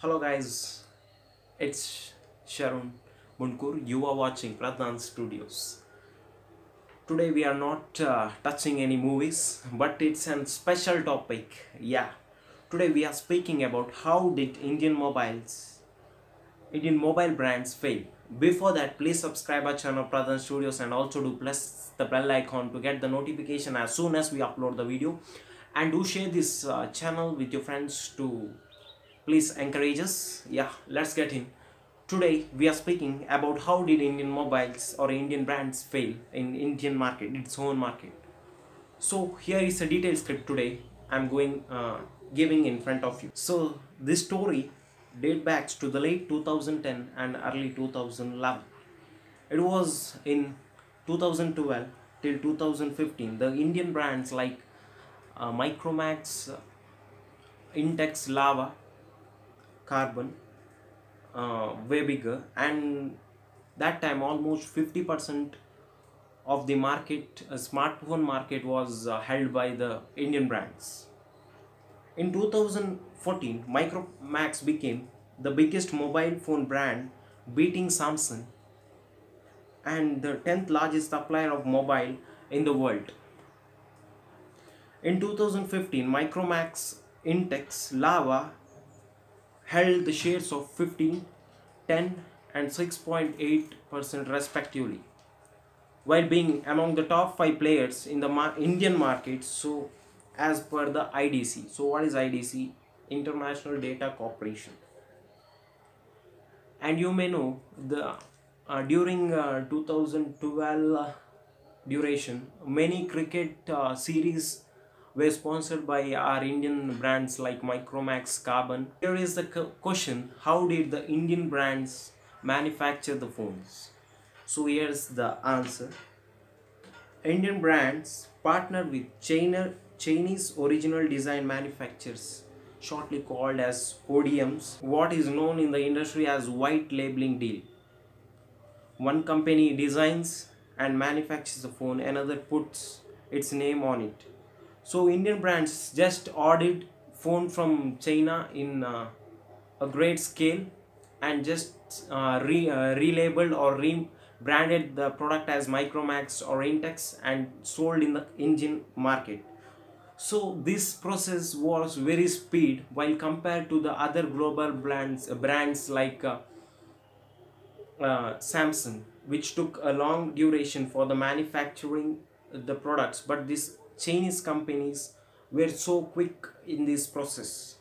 Hello guys, it's Sharon Munkur. You are watching Pradhan Studios. Today we are not touching any movies, but it's a special topic. Yeah, today we are speaking about how did Indian mobile brands fail. Before that, please subscribe our channel Pradhan Studios and also do press the bell icon to get the notification as soon as we upload the video. And do share this channel with your friends to please encourage us. Yeah, let's get in. Today we are speaking about how did Indian mobiles or Indian brands fail in Indian market, its own market. So here is a detailed script today I'm going giving in front of you. So this story date back to the late 2010 and early 2011. It was in 2012 till 2015 the Indian brands like Micromax, Intex, Lava, Carbon way bigger, and that time almost 50% of the market, smartphone market, was held by the Indian brands. In 2014, Micromax became the biggest mobile phone brand, beating Samsung, and the 10th largest supplier of mobile in the world. In 2015, Micromax, Intex, Lava held the shares of 15, 10 and 6.8% respectively, while being among the top 5 players in the Indian market. So as per the IDC. So what is IDC? International Data Corporation. And you may know the during 2012 duration, many cricket series were sponsored by our Indian brands like Micromax, Carbon. Here is the question: how did the Indian brands manufacture the phones? So here's the answer. Indian brands partner with Chinese original design manufacturers, shortly called as ODMs, what is known in the industry as white labeling deal. One company designs and manufactures the phone, another puts its name on it. So Indian brands just ordered phone from China in a great scale and just relabeled or rebranded the product as Micromax or Intex and sold in the Indian market. So this process was very speed while compared to the other global brands like Samsung, which took a long duration for the manufacturing the products, but these Chinese companies were so quick in this process.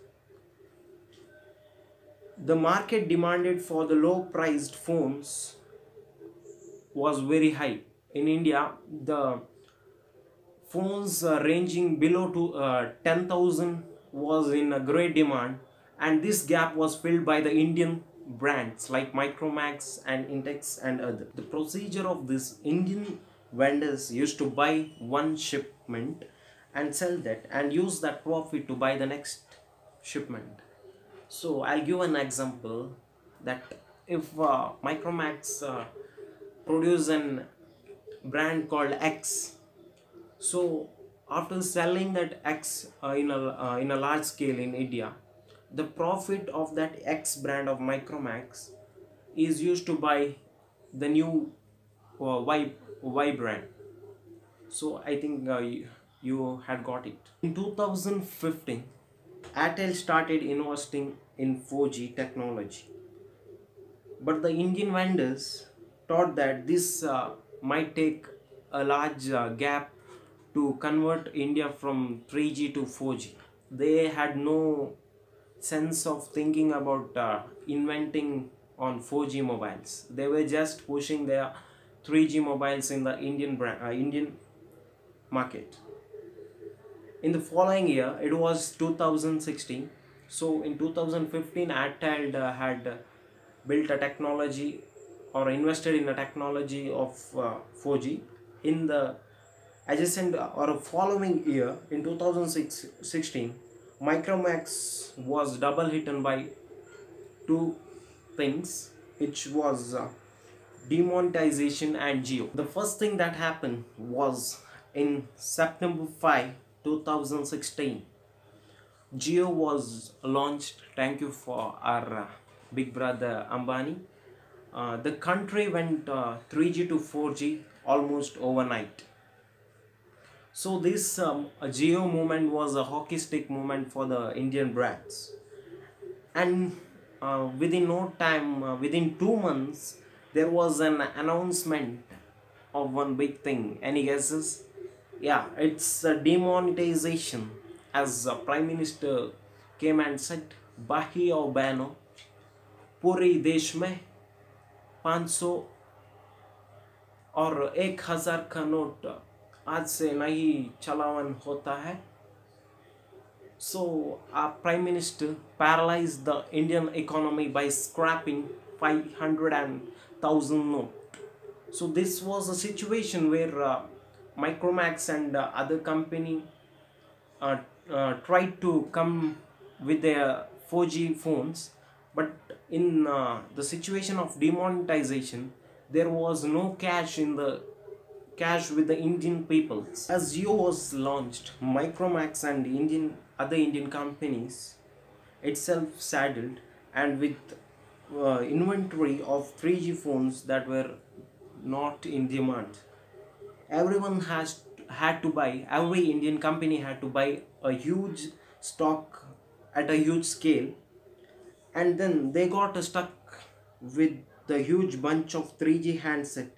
The market demanded for the low priced phones was very high. In India, the phones ranging below to 10,000 was in a great demand, and this gap was filled by the Indian brands like Micromax and Intex and other. The procedure of this: Indian vendors used to buy one shipment and sell that and use that profit to buy the next shipment. So I'll give an example that if Micromax produce an brand called X, so after selling that X in a large scale in India, the profit of that X brand of Micromax is used to buy the new Y brand. So I think you had got it. In 2015, Airtel started investing in 4G technology, but the Indian vendors thought that this might take a large gap to convert India from 3G to 4G. They had no sense of thinking about inventing on 4G mobiles. They were just pushing their 3G mobiles in the Indian market. In the following year, it was 2016. So in 2015, Airtel had built a technology or invested in a technology of 4G. In the adjacent or following year, in 2016, Micromax was double hit by two things, which was demonetization and Jio. The first thing that happened was in September 5, 2016. Jio was launched. Thank you for our big brother Ambani. The country went 3G to 4G almost overnight. So this Jio movement was a hockey stick movement for the Indian brands, and within no time, within 2 months, there was an announcement of one big thing. Any guesses? Yeah, it's demonetization. As Prime Minister came and said, "Bahi और बहनों पूरे देश में 500 और 1000 का note आज से नहीं चलावन होता है." So, our Prime Minister paralyzed the Indian economy by scrapping 500 and 1000 note. So this was a situation where Micromax and other company uh, tried to come with their 4G phones, but in the situation of demonetization, there was no cash with the Indian peoples. As Jio was launched, Micromax and other Indian companies itself saddled and with inventory of 3G phones that were not in demand. Everyone had to buy. Every Indian company had to buy a huge stock at a huge scale, and then they got stuck with the huge bunch of 3G handset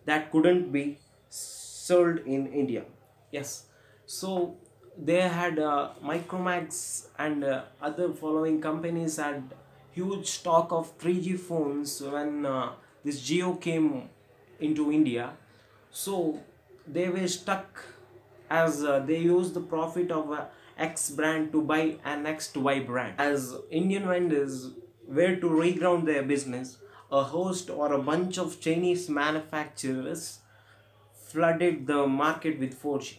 that couldn't be sold in India. Yes, so they had Micromax and other following companies had huge stock of 3G phones when this Jio came into India. So they were stuck as they used the profit of X brand to buy an next Y brand. As Indian vendors were to reground their business, a host or a bunch of Chinese manufacturers flooded the market with 4G.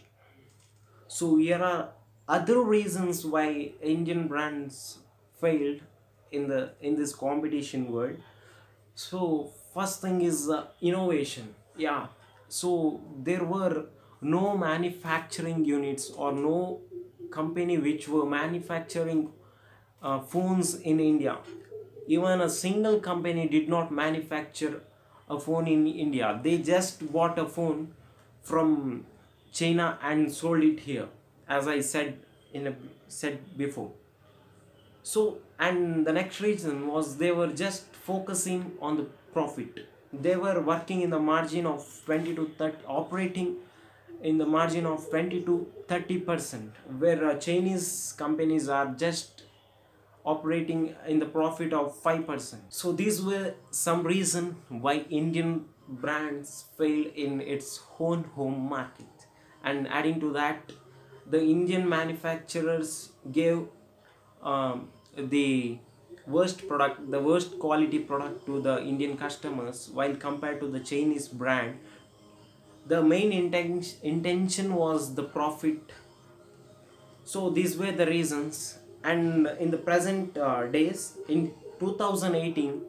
So here are other reasons why Indian brands failed in this competition world. So first thing is innovation. Yeah, so there were no manufacturing units or no company which were manufacturing phones in India. Even a single company did not manufacture a phone in India. They just bought a phone from China and sold it here, as I said before. So, and the next reason was they were just focusing on the profit. They were working in the margin of 20 to 30, operating in the margin of 20 to 30%, where Chinese companies are just operating in the profit of 5%. So these were some reason why Indian brands failed in its own home market. And adding to that, the Indian manufacturers gave the the worst quality product to the Indian customers, while compared to the Chinese brand, the main intention was the profit. So these were the reasons. And in the present days, in 2018,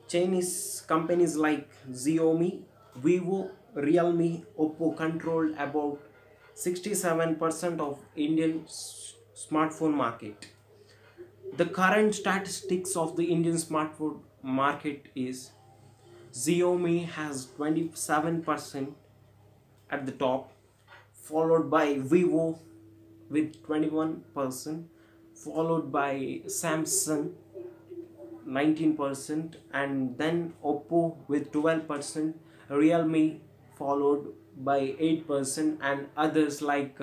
Chinese companies like Xiaomi, Vivo, Realme, Oppo controlled about 67% of Indian smartphone market. The current statistics of the Indian smartphone market is Xiaomi has 27% at the top, followed by Vivo with 21%, followed by Samsung 19%, and then Oppo with 12%, Realme followed by 8%, and others like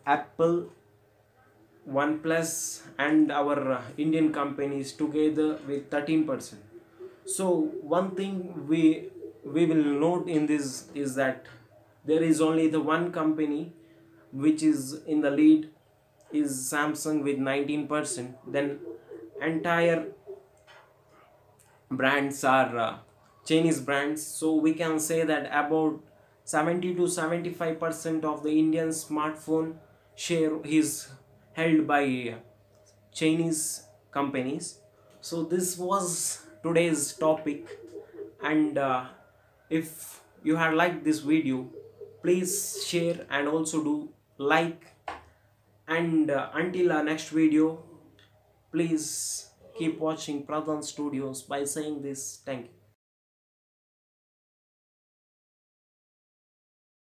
Apple, OnePlus, and our Indian companies together with 13%. So one thing we will note in this is that there is only the one company which is in the lead is Samsung with 19%. Then entire brands are Chinese brands. So we can say that about 70 to 75% of the Indian smartphone share is held by Chinese companies. So this was today's topic, and if you had liked this video, please share and also do like And until our next video, please keep watching Pradhan Studios. By saying this, thank you.